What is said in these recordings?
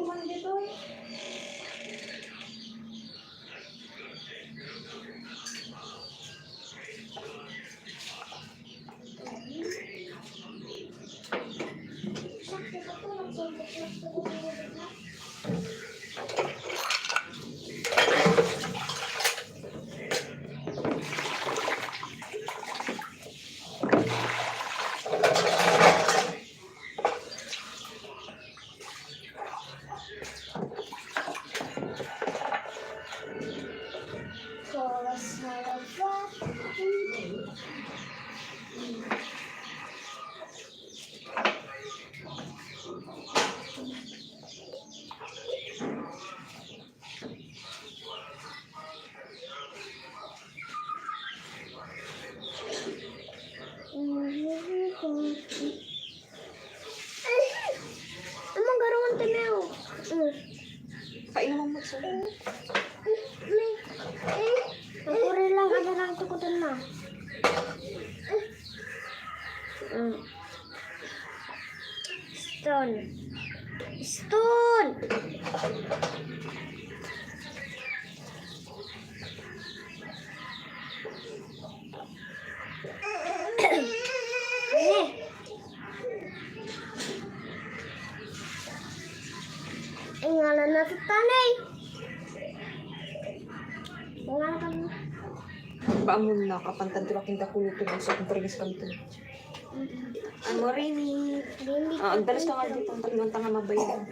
man dito eh. Emang garungan temeo. Pain mo magsulong. Nakuri lang ada lang tukutan na. Stone. Stone. Ay, ngalan na sa tanay. Ngalan na. Baamon na kapantan to laking dakulo to sa kumpregas kami to. Ano rin ang dalas ka nga dito ang talimang tanga mabayan.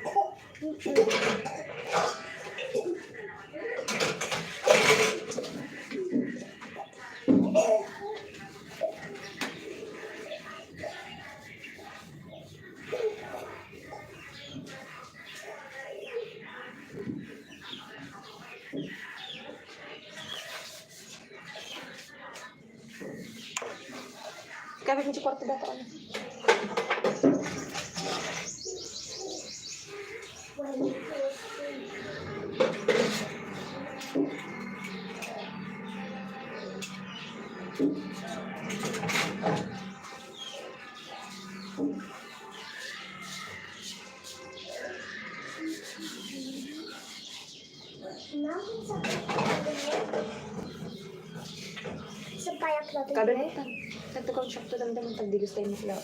Kami mo sa kwarto dito ano. Sa payak natin. Kabinetan. Nagtukaw shop to damdaman tagdigos tayo maklaan.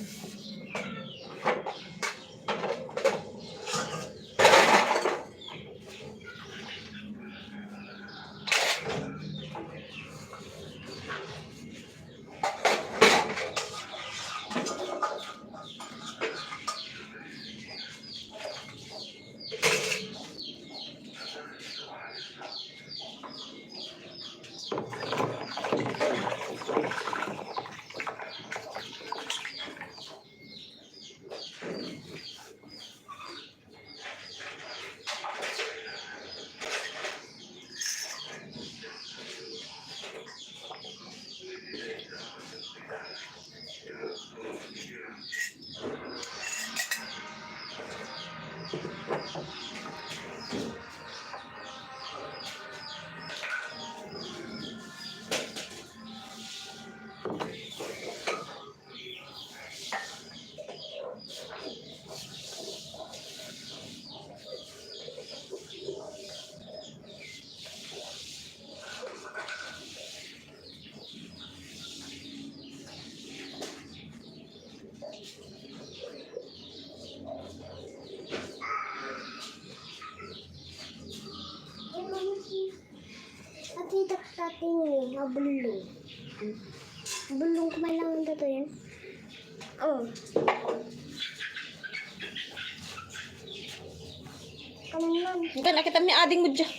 Ati tating ni bulong. Bulong kumay lang dito yan. Oh. Kaman lang. Hindi nakita ni ading mo dyan.